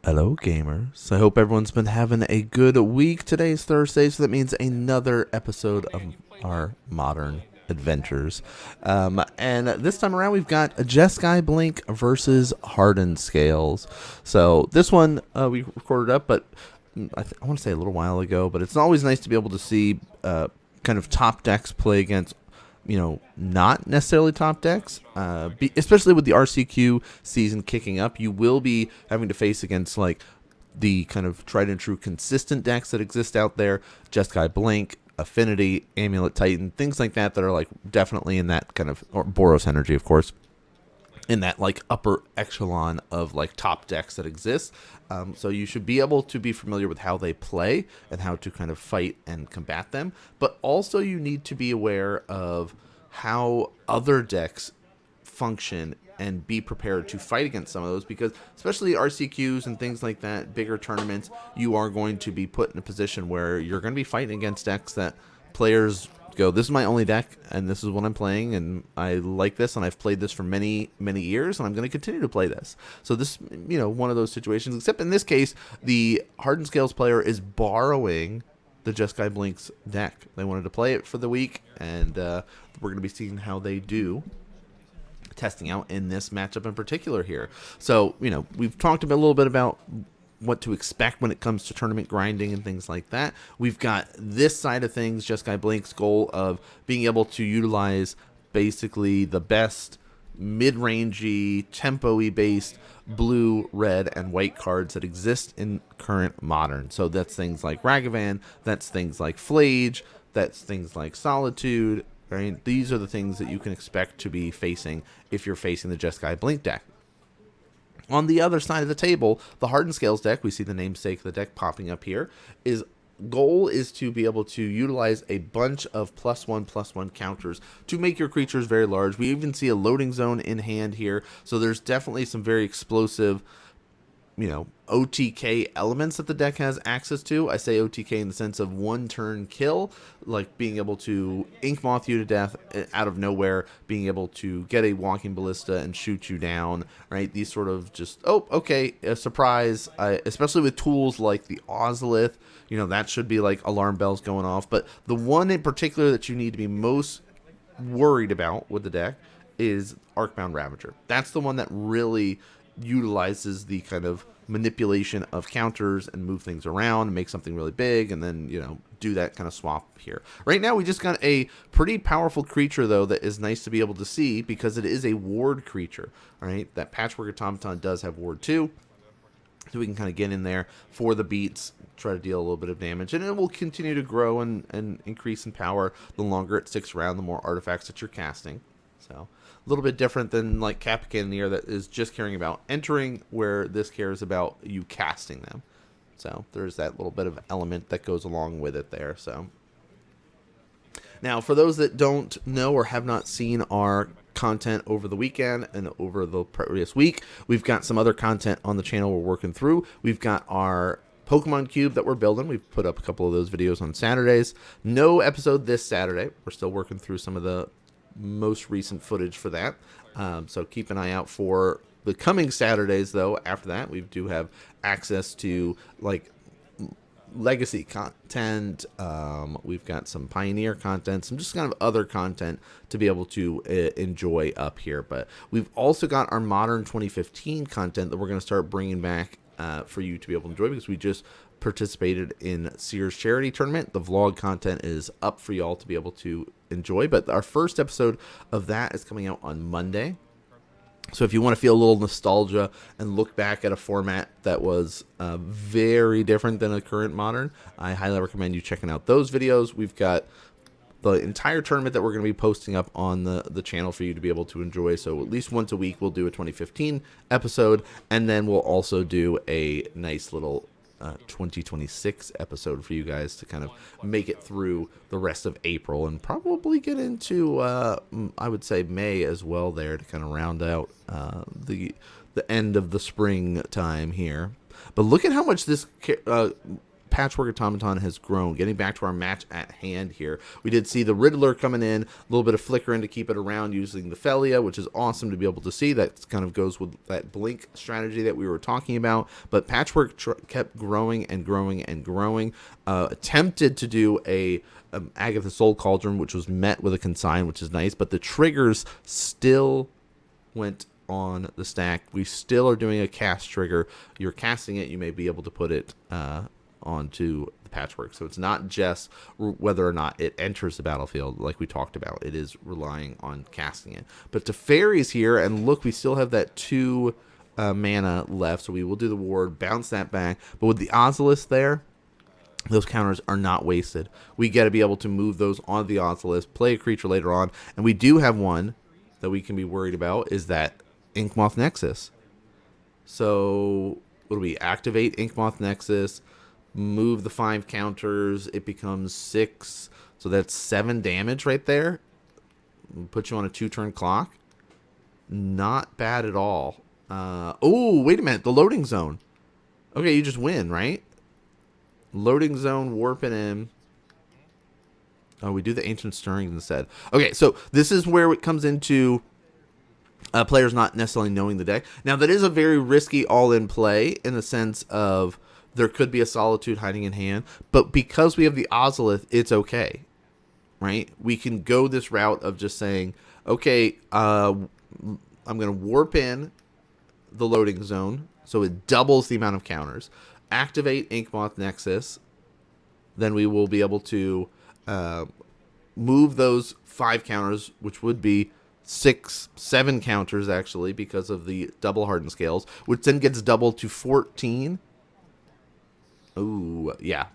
Hello, gamers. I hope everyone's been having a good week. Today's Thursday, so that means another episode of our modern adventures. And this time around, we've got Jeskai Blink versus Hardened Scales. So this one we recorded up, but I want to say a little while ago. But it's always nice to be able to see kind of top decks play against not necessarily top decks, especially with the RCQ season kicking up. You will be having to face against like the kind of tried and true consistent decks that exist out there, Jeskai Blink, Affinity, Amulet Titan, things like that are like definitely in that kind of, or Boros Energy, of course, in that like upper echelon of like top decks that exist. So you should be able to be familiar with how they play and how to kind of fight and combat them. But also you need to be aware of how other decks function and be prepared to fight against some of those, because especially RCQs and things like that, bigger tournaments, you are going to be put in a position where you're going to be fighting against decks that players go, this is my only deck and this is what I'm playing and I like this and I've played this for many years and I'm going to continue to play this. So this, one of those situations, except in this case the Hardened Scales player is borrowing the Jeskai Blink's deck. They wanted to play it for the week, and we're going to be seeing how they do testing out in this matchup in particular here. So we've talked a little bit about what to expect when it comes to tournament grinding and things like that. We've got this side of things, Jeskai Blink's goal of being able to utilize basically the best mid-rangey, tempo-y based blue, red, and white cards that exist in current Modern. So that's things like Ragavan, that's things like Flage, that's things like Solitude, right? These are the things that you can expect to be facing if you're facing the Jeskai Blink deck. On the other side of the table, the Hardened Scales deck, we see the namesake of the deck popping up here, goal is to be able to utilize a bunch of +1/+1 counters to make your creatures very large. We even see a loading zone in hand here, so there's definitely some very explosive OTK elements that the deck has access to. I say OTK in the sense of one turn kill, like being able to Ink Moth you to death out of nowhere, being able to get a Walking Ballista and shoot you down, right? These sort of just, a surprise, especially with tools like the Ozolith, that should be like alarm bells going off. But the one in particular that you need to be most worried about with the deck is Arcbound Ravager. That's the one that really utilizes the kind of manipulation of counters and move things around and make something really big and then do that kind of swap here. Right now we just got a pretty powerful creature though that is nice to be able to see because it is a ward creature. All right, that Patchwork Automaton does have ward too, so we can kind of get in there for the beats, try to deal a little bit of damage, and it will continue to grow and increase in power the longer it sticks around, the more artifacts that you're casting. So a little bit different than like Cap Cannoneer that is just caring about entering, where this cares about you casting them. So there's that little bit of element that goes along with it there. So now for those that don't know or have not seen our content over the weekend and over the previous week, we've got some other content on the channel we're working through. We've got our Pokemon Cube that we're building. We've put up a couple of those videos on Saturdays. No episode this Saturday. We're still working through some of the most recent footage for that, so keep an eye out for the coming Saturdays. Though after that we do have access to like legacy content, we've got some pioneer content, some just kind of other content to be able to enjoy up here. But we've also got our Modern 2015 content that we're going to start bringing back for you to be able to enjoy, because we just participated in Sears charity tournament. The vlog content is up for y'all to be able to enjoy, but our first episode of that is coming out on Monday. So if you want to feel a little nostalgia and look back at a format that was very different than a current Modern, I highly recommend you checking out those videos. We've got the entire tournament that we're going to be posting up on the channel for you to be able to enjoy. So at least once a week we'll do a 2015 episode, and then we'll also do a nice little 2026 episode for you guys to kind of make it through the rest of April and probably get into I would say May as well there to kind of round out the end of the spring time here. But look at how much this Patchwork Automaton has grown. Getting back to our match at hand here, we did see the Riddler coming in, a little bit of flickering to keep it around using the Felia, which is awesome to be able to see. That kind of goes with that Blink strategy that we were talking about. But Patchwork kept growing and growing and growing. Attempted to do a Agatha Soul Cauldron, which was met with a consign, which is nice, but the triggers still went on the stack. We still are doing a cast trigger. You're casting it, you may be able to put it onto the Patchwork. So it's not just whether or not it enters the battlefield like we talked about. It is relying on casting it. But Teferi's here, and look, we still have that 2 mana left, so we will do the ward, bounce that back. But with the Ozolith there, those counters are not wasted. We got to be able to move those on the Ozolith, play a creature later on, and we do have one that we can be worried about, is that Inkmoth Nexus. So what do we activate? Inkmoth Nexus, move the 5 counters, it becomes 6, so that's 7 damage right there. Put you on a 2-turn clock. Not bad at all. Oh, wait a minute, the loading zone. Okay, you just win, right? Loading zone, warping in. Oh, we do the Ancient Stirrings instead. Okay, so this is where it comes into players not necessarily knowing the deck. Now, that is a very risky all-in play in the sense of there could be a Solitude hiding in hand, but because we have the Ozolith, it's okay, right? We can go this route of just saying, okay, I'm going to warp in the loading zone, so it doubles the amount of counters. Activate Inkmoth Nexus, then we will be able to move those 5 counters, which would be 6, 7 counters actually, because of the double Hardened Scales, which then gets doubled to 14. Ooh, yeah.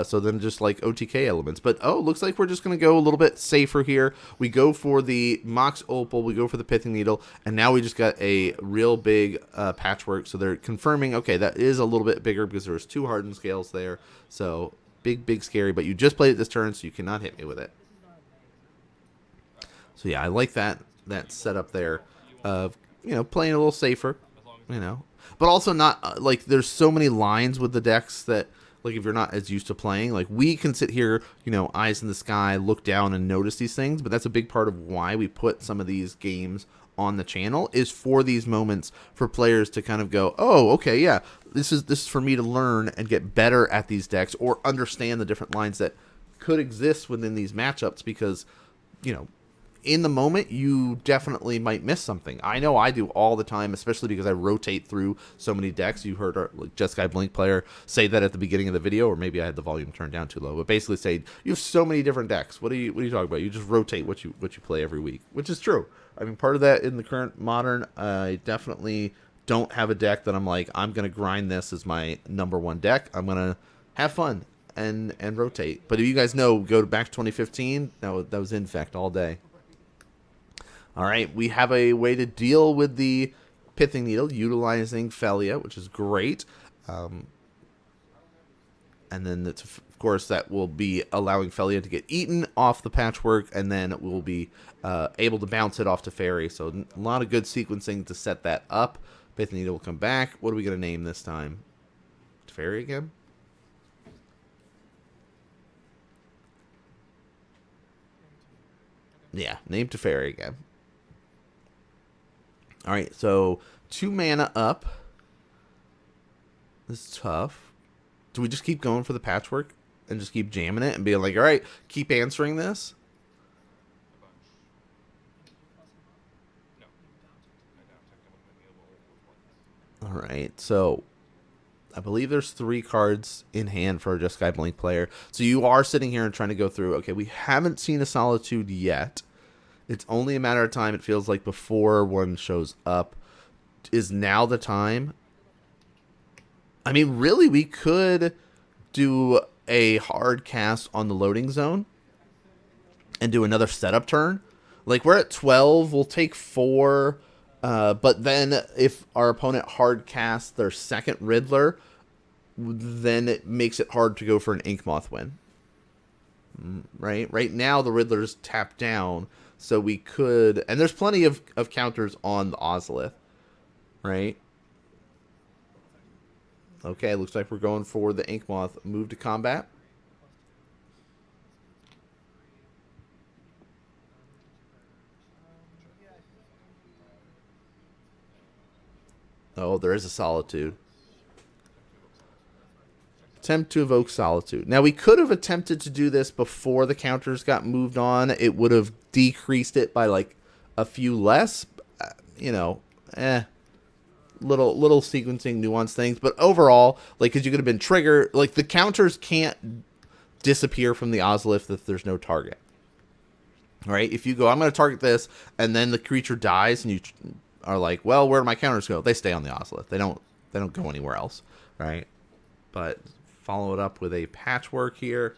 So then just like OTK elements. But, oh, looks like we're just going to go a little bit safer here. We go for the Mox Opal, we go for the Pithing Needle, and now we just got a real big Patchwork. So they're confirming, okay, that is a little bit bigger because there's 2 Hardened Scales there. So big, big, scary. But you just played it this turn, so you cannot hit me with it. So, yeah, I like that setup there of, you know, playing a little safer, you know. But also not, like, there's so many lines with the decks that, like, if you're not as used to playing, like, we can sit here, you know, eyes in the sky, look down and notice these things, but that's a big part of why we put some of these games on the channel, is for these moments for players to kind of go, oh, okay, yeah, this is for me to learn and get better at these decks, or understand the different lines that could exist within these matchups, because, you know, in the moment, you definitely might miss something. I know I do all the time, especially because I rotate through so many decks. You heard our Jeskai Blink player say that at the beginning of the video, or maybe I had the volume turned down too low. But basically, say you have so many different decks. What are you talking about? You just rotate what you play every week, which is true. I mean, part of that in the current Modern, I definitely don't have a deck that I'm like, I'm gonna grind this as my #1 deck. I'm gonna have fun and rotate. But if you guys know, go back to 2015. That was Infect all day. All right, we have a way to deal with the Pithing Needle utilizing Felia, which is great. And then, of course, that will be allowing Felia to get eaten off the Patchwork, and then we'll be able to bounce it off to Fairy. So a lot of good sequencing to set that up. Pithing Needle will come back. What are we going to name this time? Fairy again? Yeah, name Teferi again. All right, so 2 mana up. This is tough. Do we just keep going for the Patchwork and just keep jamming it and being like, all right, keep answering this? All right, so I believe there's 3 cards in hand for a Jeskai Blink player. So you are sitting here and trying to go through, okay, we haven't seen a Solitude yet. It's only a matter of time, it feels like, before one shows up. Is now the time? I mean, really, we could do a hard cast on the loading zone and do another setup turn. Like, we're at 12, we'll take 4, but then if our opponent hard casts their second Riddler, then it makes it hard to go for an Inkmoth win. Right? Right now, the Riddler's tapped down, so we could... And there's plenty of counters on the Ozolith, right? Okay, looks like we're going for the Ink Moth move to combat. Oh, there is a Solitude. Attempt to evoke Solitude. Now, we could have attempted to do this before the counters got moved on. It would have decreased it by, like, a few less. You know, little sequencing nuance things. But overall, like, because you could have been triggered. Like, the counters can't disappear from the Ozolith if there's no target. All right? If you go, I'm going to target this, and then the creature dies, and you are like, well, where do my counters go? They stay on the Ozolith. They don't go anywhere else, right? But follow it up with a Patchwork here.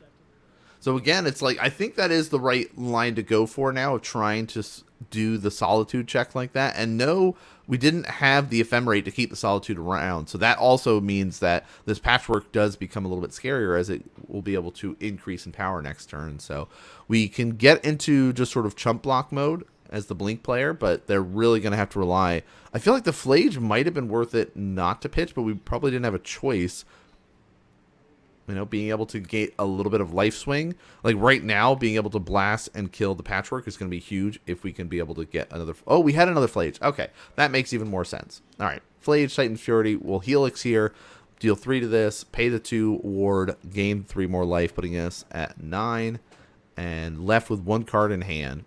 So again, it's like, I think that is the right line to go for now, of trying to do the Solitude check like that. And no, we didn't have the Ephemerate to keep the Solitude around. So that also means that this Patchwork does become a little bit scarier, as it will be able to increase in power next turn. So we can get into just sort of chump block mode as the Blink player, but they're really going to have to rely. I feel like the Flage might have been worth it not to pitch, but we probably didn't have a choice. You know, being able to get a little bit of life swing. Like right now, being able to blast and kill the Patchwork is going to be huge if we can be able to get another. Oh, we had another Flage. Okay, that makes even more sense. All right, Flage, Titan's Fury will Helix here. Deal 3 to this, pay the 2, ward, gain 3 more life, putting us at 9. And left with 1 card in hand.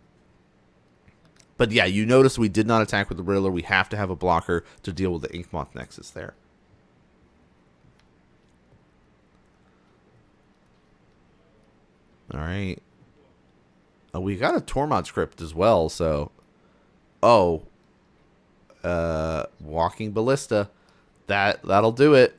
But yeah, you notice we did not attack with the Riddler. We have to have a blocker to deal with the Ink Moth Nexus there. All right. Oh, we got a Tormod script as well, so... Oh. Walking Ballista. That'll do it.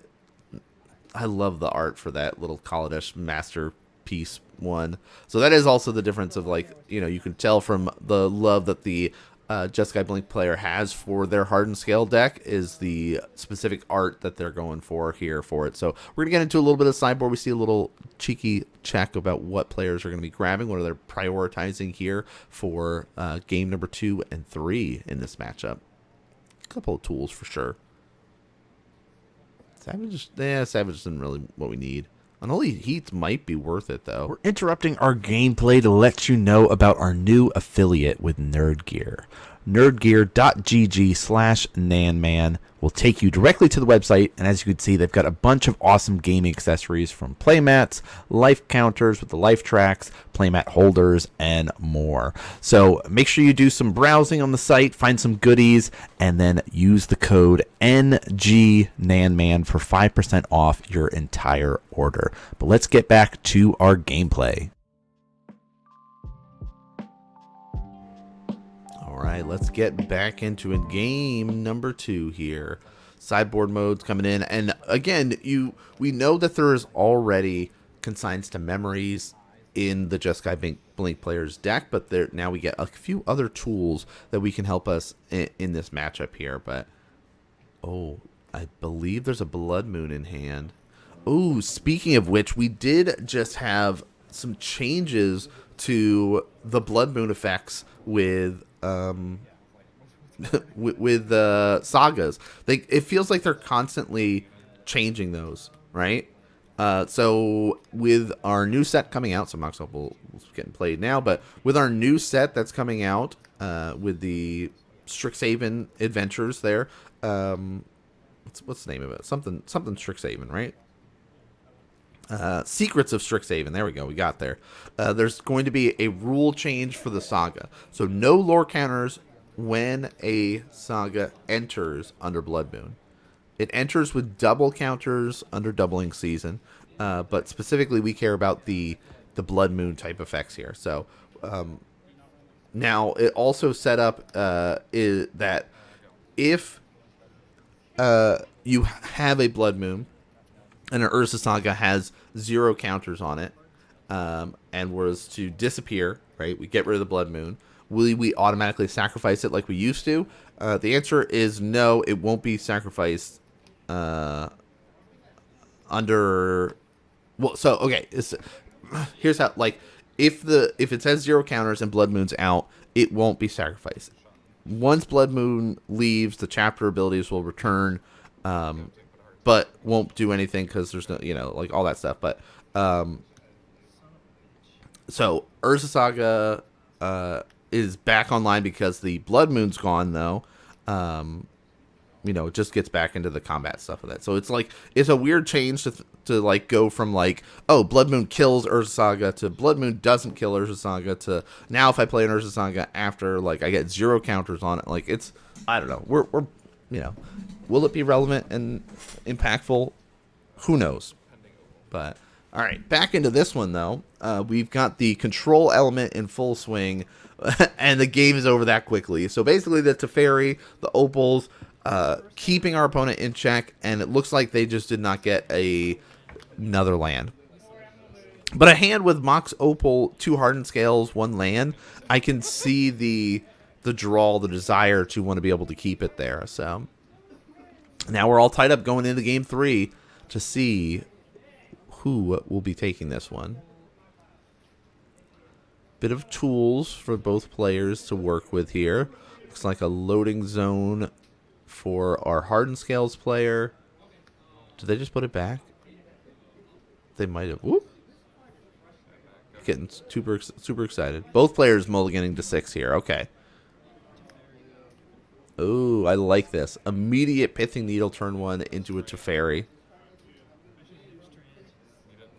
I love the art for that little Kaladesh masterpiece one. So that is also the difference of, like, you know, you can tell from the love that the Jeskai Blink player has for their Hardened Scale deck is the specific art that they're going for here for it. So we're going to get into a little bit of sideboard. We see a little cheeky check about what players are going to be grabbing, what are they prioritizing here for game number 2 and 3 in this matchup. A couple of tools for sure. Savage isn't really what we need. Unholy Heats might be worth it, though. We're interrupting our gameplay to let you know about our new affiliate with Nerdgear. Nerdgear.gg/NanMan will take you directly to the website, and as you can see, they've got a bunch of awesome gaming accessories from playmats, life counters with the life tracks, playmat holders, and more. So make sure you do some browsing on the site, find some goodies, and then use the code NGNanMan for 5% off your entire order. But let's get back to our gameplay. All right, let's get back into it. Game number 2 here. Sideboard mode's coming in, and again, we know that there is already Consigns to Memories in the Jeskai Blink player's deck, but now we get a few other tools that we can help us in this matchup here. But oh, I believe there's a Blood Moon in hand. Oh, speaking of which, we did just have some changes to the Blood Moon effects with sagas. It feels like they're constantly changing those, right? So with our new set coming out, so Mox Up will getting played now, but with our new set that's coming out, with the Strixhaven adventures there, what's the name of it? Something Strixhaven, right? Secrets of Strixhaven. There we go. We got there. There's going to be a rule change for the saga. So no lore counters when a saga enters under Blood Moon. It enters with double counters under Doubling Season. But specifically, we care about the Blood Moon type effects here. So now it also set up is that if you have a Blood Moon and an Urza Saga has 0 counters on it, and was to disappear, right? We get rid of the Blood Moon. Will we automatically sacrifice it like we used to? The answer is no, it won't be sacrificed under... Well, so, okay, here's how, like, if it says 0 counters and Blood Moon's out, it won't be sacrificed. Once Blood Moon leaves, the chapter abilities will return but won't do anything because there's no, like all that stuff. But so Urza Saga is back online because the Blood Moon's gone, though. It just gets back into the combat stuff of that. So it's like it's a weird change to like go from like, oh, Blood Moon kills Urza Saga to Blood Moon doesn't kill Urza Saga to now if I play an Urza Saga after, like, I get 0 counters on it. Like, it's, I don't know. We're will it be relevant and impactful? Who knows? But all right, back into this one though. We've got the control element in full swing, and the game is over that quickly. So basically, the Teferi, the Opals, keeping our opponent in check, and it looks like they just did not get another land. But a hand with Mox Opal, 2 Hardened Scales, 1 land, I can see the draw, the desire to want to be able to keep it there. So now we're all tied up going into game 3 to see who will be taking this one. Bit of tools for both players to work with here. Looks like a loading zone for our Hardened Scales player. Did they just put it back? They might have. Whoop. Getting super excited. Both players mulliganing to 6 here. Okay. Oh, I like this. Immediate Pithing Needle turn 1 into a Teferi.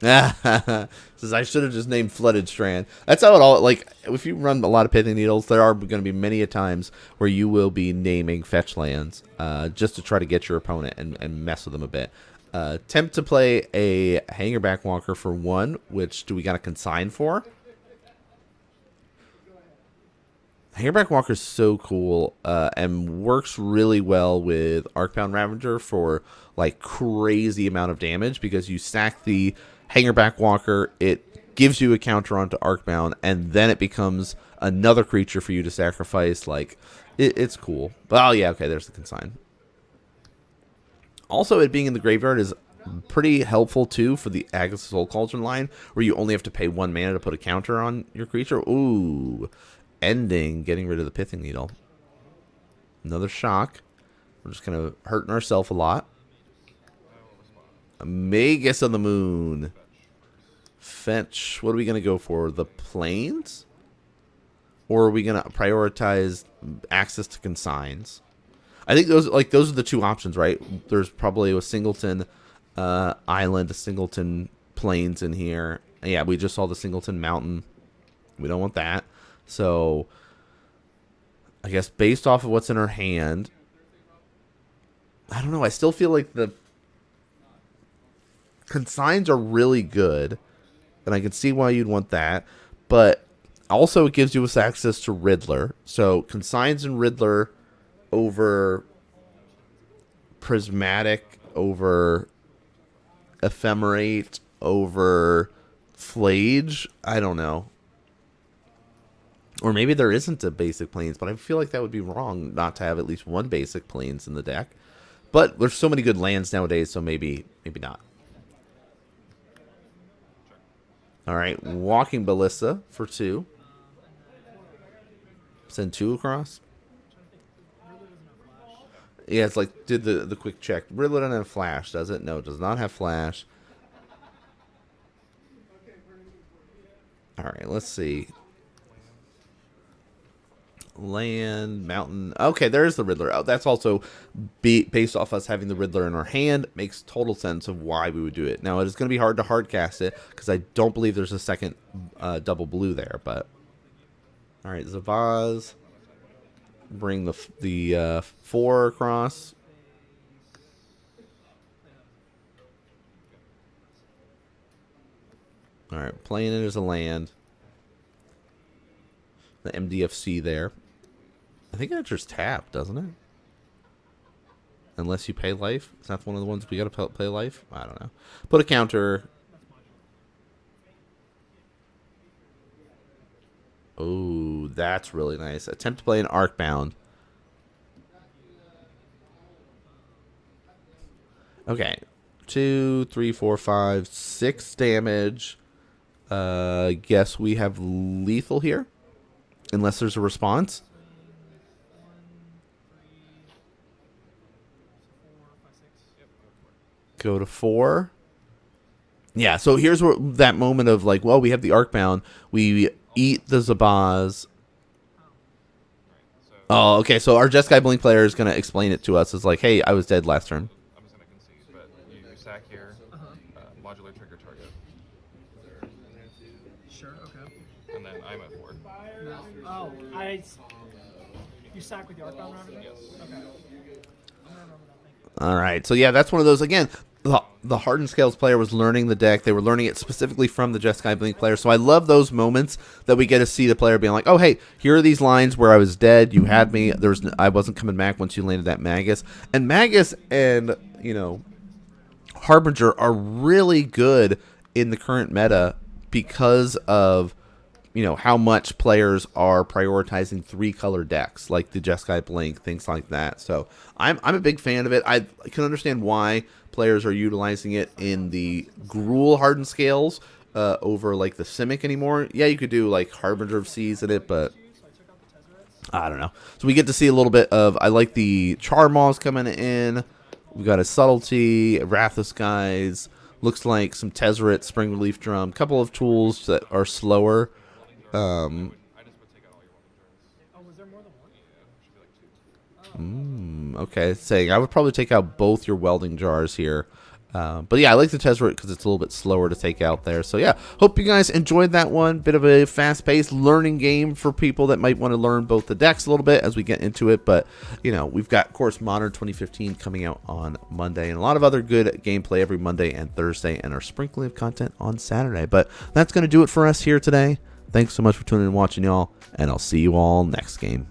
Says I should have just named Flooded Strand. That's how it all, like, if you run a lot of Pithing Needles, there are going to be many a times where you will be naming fetch lands just to try to get your opponent and mess with them a bit. Attempt to play a Hangerback Walker for 1, which do we got to consign for? Hangerback Walker is so cool and works really well with Arcbound Ravager for like crazy amount of damage because you stack the Hangerback Walker, it gives you a counter onto Arcbound, and then it becomes another creature for you to sacrifice. Like, it's cool. But, oh, yeah, okay, there's the consign. Also, it being in the graveyard is pretty helpful, too, for the Agha's Soul Cauldron line, where you only have to pay 1 mana to put a counter on your creature. Ooh, ending, getting rid of the Pithing Needle. Another shock. We're just kind of hurting ourselves a lot. Magus on the Moon. Fetch. What are we going to go for? The Plains? Or are we going to prioritize access to consigns? I think those are the 2 options, right? There's probably a Singleton Island, a Singleton Plains in here. Yeah, we just saw the Singleton Mountain. We don't want that. So, I guess based off of what's in our hand, I don't know. I still feel like the consigns are really good, and I can see why you'd want that. But also, it gives you us access to Riddler. So, consigns and Riddler over Prismatic, over Ephemerate, over Flage. I don't know. Or maybe there isn't a basic Plains, but I feel like that would be wrong not to have at least 1 basic Plains in the deck. But there's so many good lands nowadays, so maybe not. All right, Walking Ballista for 2. Send 2 across. Yeah, it's like, did the quick check. Riddler doesn't have Flash, does it? No, it does not have Flash. All right, let's see. Land, mountain. Okay, there's the Riddler. Oh, that's also based off us having the Riddler in our hand. Makes total sense of why we would do it. Now, it is going to be hard to hard cast it because I don't believe there's a second double blue there. But all right, Zavaz. Bring the 4 across. All right, playing it as a land. The MDFC there. I think it enters tap, doesn't it? Unless you pay life. Is that one of the ones we got to play life? I don't know. Put a counter. Oh, that's really nice. Attempt to play an Arcbound. Okay. 2, 3, 4, 5, 6 damage. Guess we have lethal here. Unless there's a response. Go to 4. Yeah, so here's where that moment of like, well, we have the Arcbound. We eat the Zabaz. Oh, okay. So our Jeskai Blink player is going to explain it to us. It's like, hey, I was dead last turn. I'm just going to concede, but you sack here, modular trigger target. Sure, okay. And then I'm at 4. Oh, you sack with the Arcbound router? Yes. Okay. All right. So, yeah, that's one of those. Again, the Hardened Scales player was learning the deck. They were learning it specifically from the Jeskai Blink player. So I love those moments that we get to see the player being like, oh, hey, here are these lines where I was dead. You had me. I wasn't coming back once you landed that Magus. And Magus and, Harbinger are really good in the current meta because of how much players are prioritizing 3-color decks like the Jeskai Blink, things like that. So I'm a big fan of it. I can understand why players are utilizing it in the Gruul Hardened Scales over like the Simic anymore. Yeah, you could do like Harbinger of Seas in it, but I don't know. So we get to see a little bit of, I like the Charmaws coming in. We got a Subtlety, Wrath of Skies, looks like some Tezzeret, Spring Relief Drum, couple of tools that are slower. Okay, saying I would probably take out both your welding jars here. But yeah, I like the Tezzeret because it's a little bit slower to take out there. So yeah, hope you guys enjoyed that one. Bit of a fast-paced learning game for people that might want to learn both the decks a little bit as we get into it. But, we've got, of course, Modern 2015 coming out on Monday. And a lot of other good gameplay every Monday and Thursday. And our sprinkling of content on Saturday. But that's going to do it for us here today. Thanks so much for tuning in and watching, y'all. And I'll see you all next game.